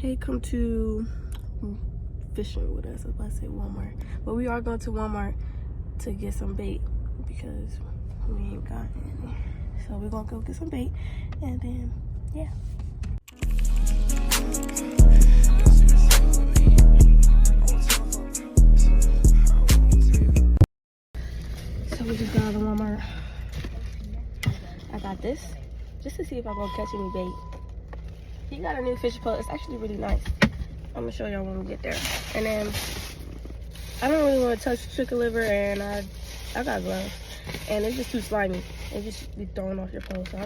Hey, come to fishing with us. I was about to say Walmart, but we are going to Walmart to get some bait because we ain't got any. So we're gonna go get some bait, and then yeah. So we just got out of Walmart. I got this just to see if I'm gonna catch any bait. He got a new fishing pole. It's actually really nice. I'm gonna show y'all when we get there. And then I don't really want to touch chicken liver, and I got gloves, and it's just too slimy. It just be throwing off your pole. So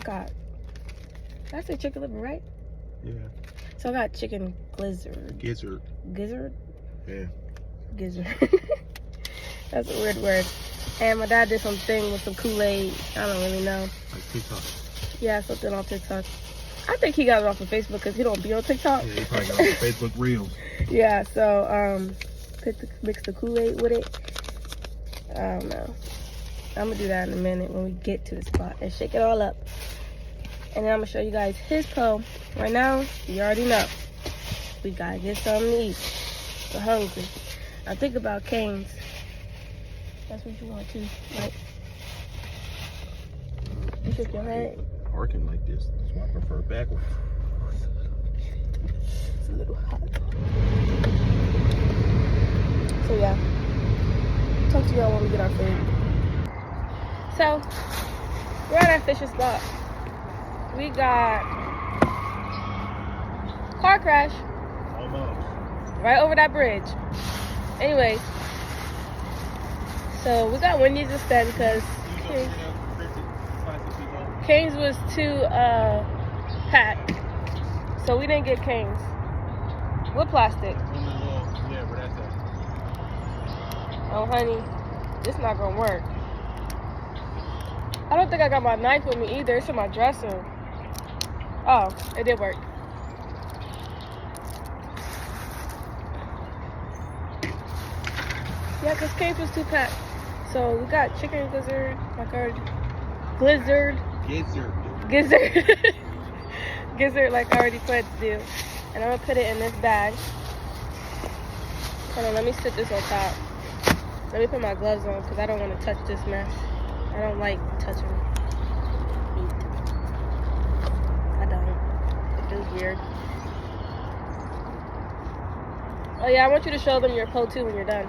I say chicken liver, right? Yeah. So I got chicken gizzard. Gizzard. Gizzard? Yeah. Gizzard. That's a weird word. And my dad did something with some Kool-Aid. I don't really know. Like TikTok. Yeah, something on TikTok. I think he got it off of Facebook because he don't be on TikTok. Yeah, he probably got it off Facebook Reels. Yeah, so mix the Kool-Aid with it. I don't know. I'm gonna do that in a minute when we get to the spot and shake it all up. And then I'm gonna show you guys his pole. Right now, you already know. We gotta get something to eat. We're hungry. I think about Cane's. That's what you want too, right? You shook your head. Arcing like this. That's why I prefer backwards. It's a little hot. So yeah. Talk to y'all when we get our food. So we're at our fishing spot. We got car crash. Almost. Right over that bridge. Anyways, so we got Wendy's instead because Cane's was too packed, so we didn't get Cane's. With plastic. Yeah, but that's Oh honey, this not gonna work. I don't think I got my knife with me either. It's in my dresser. Oh, it did work. Yeah, because Cane's was too packed. So we got chicken gizzard, Gizzard. Gizzard like I already planned to do. And I'm gonna put it in this bag. Hold on, let me sit this on top. Let me put my gloves on because I don't want to touch this mess. I don't like touching meat. I don't. It feels weird. Oh yeah, I want you to show them your pole too when you're done.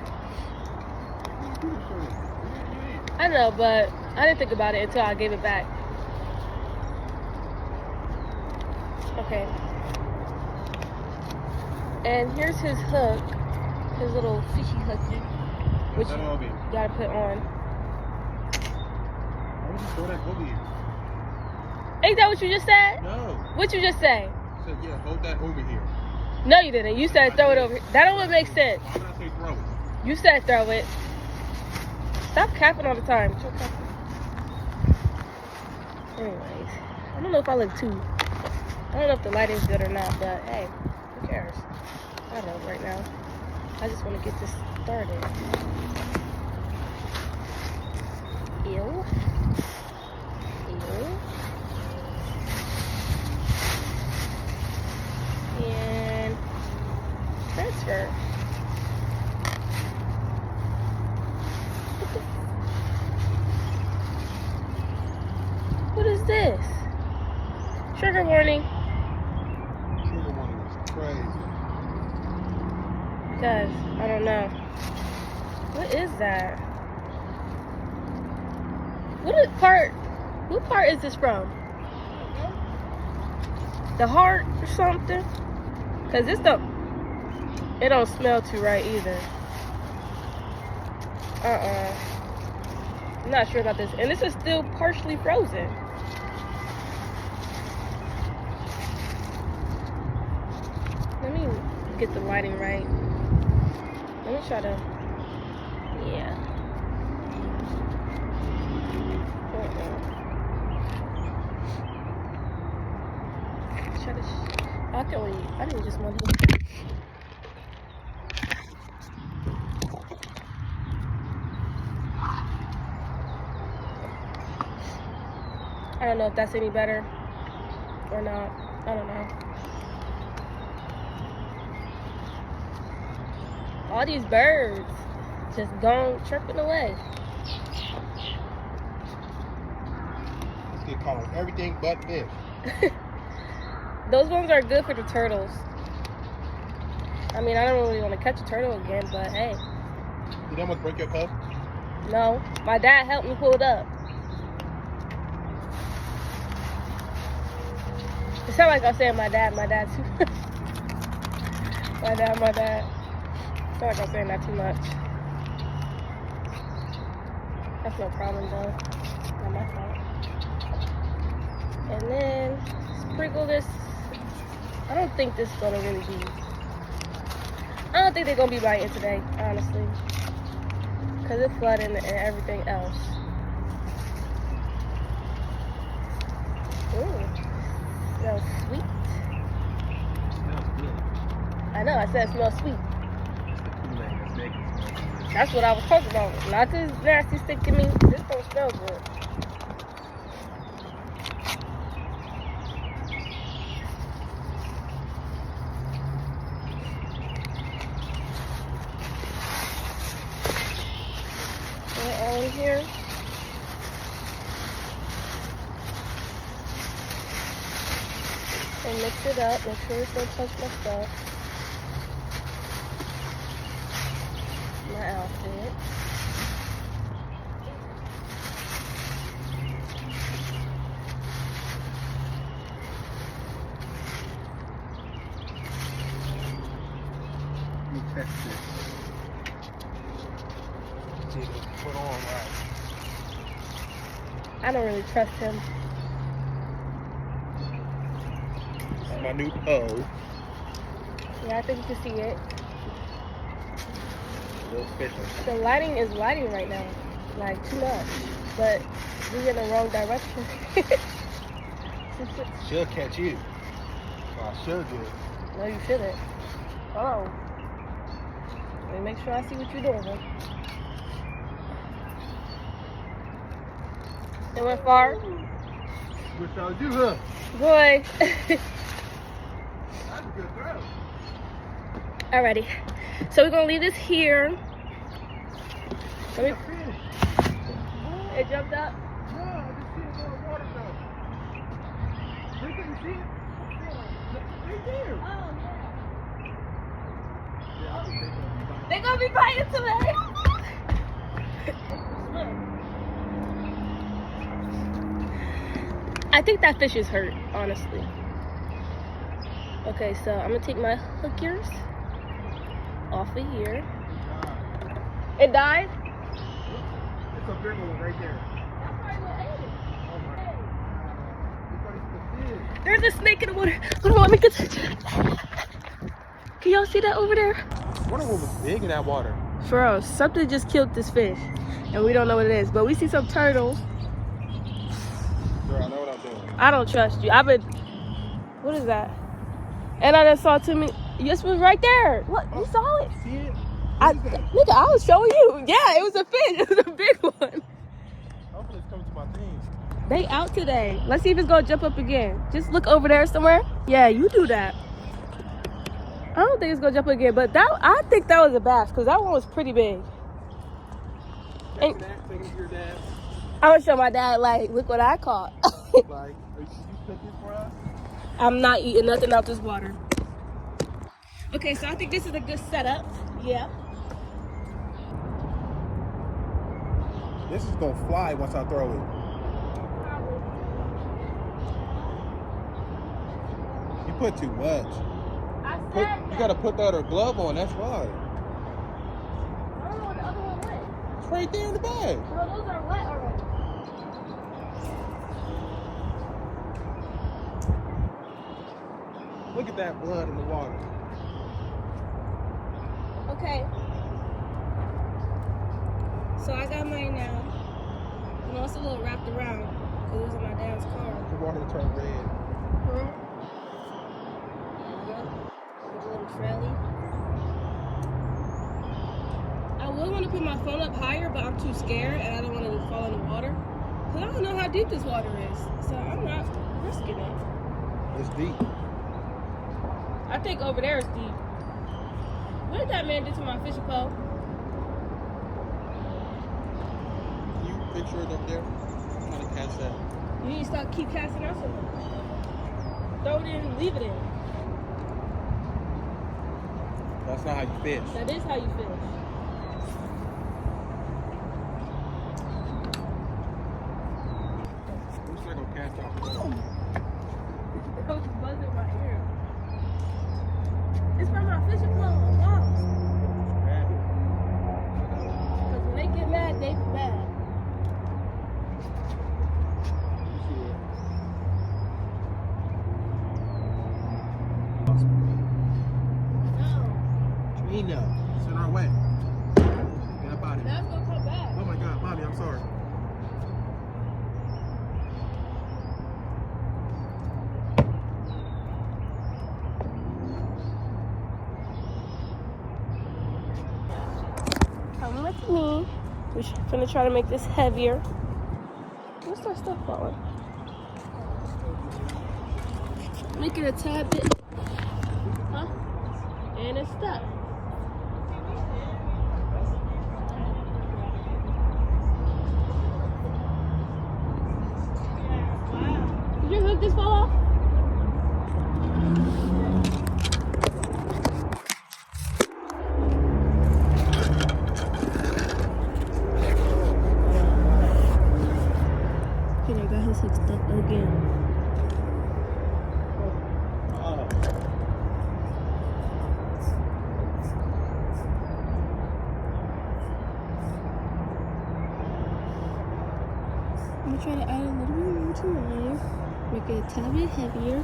I know, but I didn't think about it until I gave it back. Okay. And here's his hook, his little fishy hooky, which you gotta put on. Why would you throw that over here? Ain't that what you just said? No. What you just say? I said, yeah, hold that over here. No, you didn't. You said throw it over here. That don't make sense. Why would I say throw it? You said throw it. Stop capping all the time. Anyways, I don't know if I look too. I don't know if the lighting's good or not, but hey, who cares? I don't know right now. I just want to get this started. Ew. And transfer. What is this? Trigger warning. Trigger warning is crazy. Guys, I don't know. What is that? What part is this from? The heart or something? Cause it don't smell too right either. I'm not sure about this. And this is still partially frozen. Let me get the lighting right. Let me try to, yeah. I didn't just want to. I don't know if that's any better or not. I don't know. all these birds just gone chirping away. Let's get caught on everything but fish. Those ones are good for the turtles. I mean, I don't really want to catch a turtle again, but hey. Did that almost break your cup? No, my dad helped me pull it up. It sounds like I'm saying my dad too. my dad. It sounds like I'm saying that too much. That's no problem though. Not my fault. And then sprinkle this. I don't think this is gonna really be. I don't think they're gonna be biting today, honestly. Cause it's flooding and everything else. Ooh. Smells sweet. Smells good. I know, I said it smells sweet. It's the Kool-Aid that's making it smell good. That's what I was talking about. Not this nasty stick to me. This don't smell good. Put it all in here. And mix it up. Make sure it don't touch my stuff. My outfit. Let me test this. See if it's put on right. I don't really trust him. This is my new pole. Yeah, I think you can see it. Little fish. The lighting is lighting right now. Like, too much. But we're in the wrong direction. She'll catch you. Oh, I should do it. No, you shouldn't. Oh. Let me make sure I see what you're doing. It went far? Wish I was you, huh? Boy. That's a good throw. Alrighty. So we're gonna leave this here. Let me. It jumped up. No, I just see it on the water though. Look, you see it? Right there. Oh Yeah, I think they're gonna be biting. They're gonna be biting today. I think that fish is hurt, honestly. Okay, so I'm gonna take my hookers off of here. It died? It's a big one right there. That's probably what ate it. Oh my God. It's the fish. There's a snake in the water. Hold on, let me get to. Can y'all see that over there? I wonder what was big in that water. For us, something just killed this fish, and we don't know what it is. But we see some turtles. Girl, I know what I'm doing. I don't trust you. I've been. What is that? And I just saw to me. Yes, it was right there. Look, you saw it. See it? Nigga, I was showing you. Yeah, it was a fish. It was a big one. Hopefully it's coming to my things. They out today. Let's see if it's gonna jump up again. Just look over there somewhere. Yeah, you do that. I don't think it's gonna jump again, but I think that was a bass because that one was pretty big. And Take it to your dad. I would show my dad, like, look what I caught. Like, you cook this for us? I'm not eating nothing out this water. Okay, so I think this is a good setup. Yeah. This is gonna fly once I throw it. You put too much. You gotta put that or glove on, that's why. I don't know where the other one went. It's right there in the bag. No, those are wet already. Look at that blood in the water. Okay. So I got mine now. You know, it's a little wrapped around because it was in my dad's car. The water will turn red. There we go. With a little trailie. I would want to put my phone up higher, but I'm too scared and I don't want it to fall in the water. Because I don't know how deep this water is. So I'm not risking it. It's deep. I think over there is deep. What did that man do to my fishing pole? Can you picture it up there? I'm trying to catch that. You need to keep casting out something. Throw it in and leave it in. That's not how you fish. That is how you fish. I'm just not gonna cast out. It was buzzing in my ear. It's from my fishing pole. Wow. Grab it. Because when they get mad, they be mad. You see it. No. What you mean now? It's in our way. Get up out of here. Now it's going to come back. Oh my God, Mommy, I'm sorry. Come with me. We're gonna try to make this heavier. What's that stuff falling? Make it a tad bit. Huh? And it's stuck. Did your hook just fall off? Okay, I got his hook stuck again. I'm gonna try to add a little bit more to mine. Make it a tad bit heavier.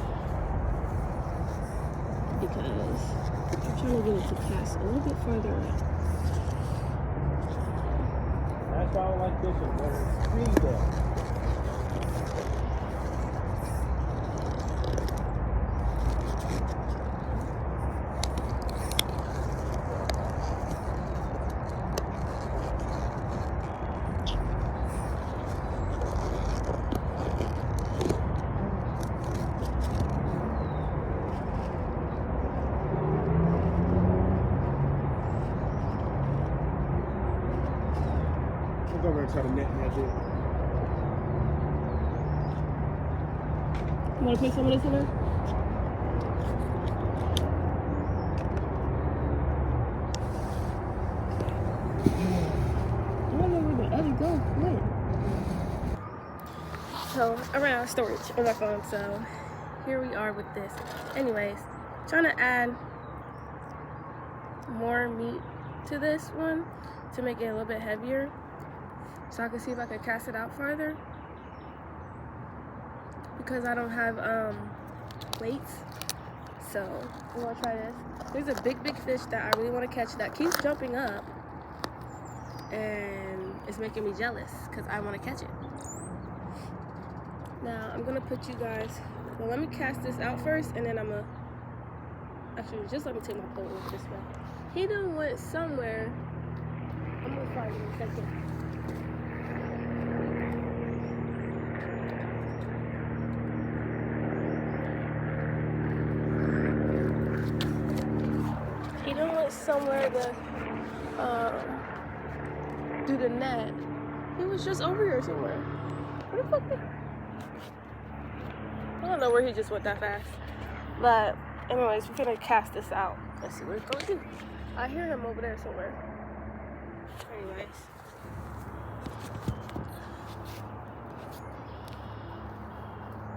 Because I'm trying to get it to cast a little bit farther out. That's why I don't like fishing, brother. Stream there. We'll go over and try to net me a bit. You wanna put some of this in there? I don't know where the other go. Wait. So I ran out of storage on my phone, so here we are with this. Anyways, trying to add more meat to this one to make it a little bit heavier, so I can see if I can cast it out farther. Because I don't have weights, so I'm gonna try this. There's a big fish that I really want to catch that keeps jumping up, and it's making me jealous because I want to catch it. Now I'm gonna put you guys. Well, let me cast this out first, and then I'm gonna actually just let me take my pole over this way. He done went somewhere. I'm gonna find him in a second. He done went somewhere to do the net. He was just over here somewhere. Where the fuck? I don't know where he just went that fast. But anyways, we're gonna cast this out. Let's see what it's gonna do. I hear him over there somewhere. Anyways.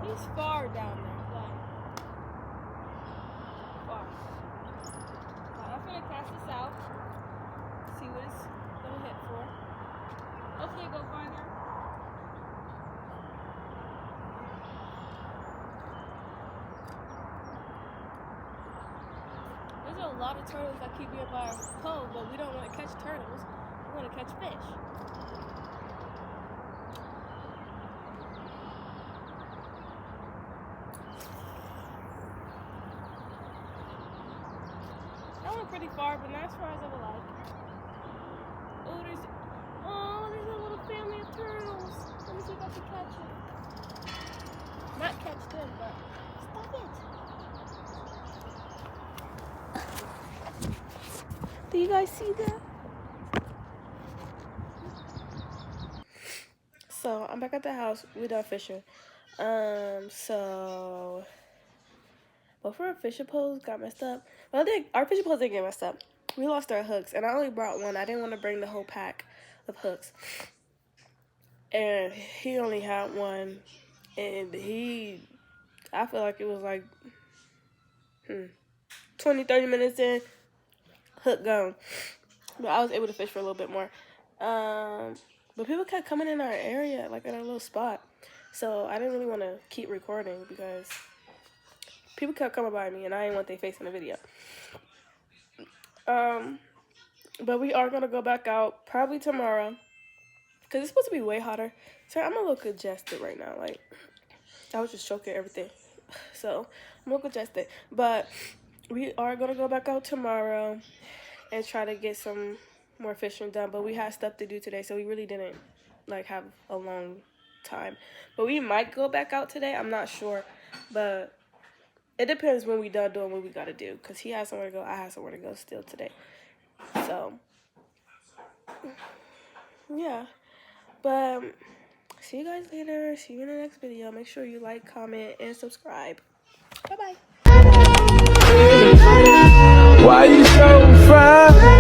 He's far down there, like far. I'm gonna cast this out. See what it's gonna hit for. Hopefully it goes farther. There's a lot of turtles that keep being by our pole, but we don't want to catch turtles. We want to catch fish. That went pretty far, but not as far as I would like. Oh, there's a little family of turtles. Let me see if I can catch it. Not catch them, but stop it. Do you guys see that? So I'm back at the house. We're done fishing. So both of our fishing poles got messed up. Well, our fishing poles didn't get messed up. We lost our hooks, and I only brought one. I didn't want to bring the whole pack of hooks. And he only had one, and I feel like it was like 20, 30 minutes in, hook gone. But I was able to fish for a little bit more. But people kept coming in our area, like at our little spot. So I didn't really want to keep recording because people kept coming by me and I didn't want their face in the video. But we are going to go back out probably tomorrow because it's supposed to be way hotter. So I'm a little congested right now. Like, I was just choking everything. So I'm a little congested. But we are going to go back out tomorrow and try to get some more fishing done. But we had stuff to do today, so we really didn't like have a long time. But we might go back out today. I'm not sure. But it depends when we done doing what we got to do. Because he has somewhere to go. I have somewhere to go still today. So, yeah. But see you guys later. See you in the next video. Make sure you like, comment, and subscribe. Bye-bye. Why you so fine?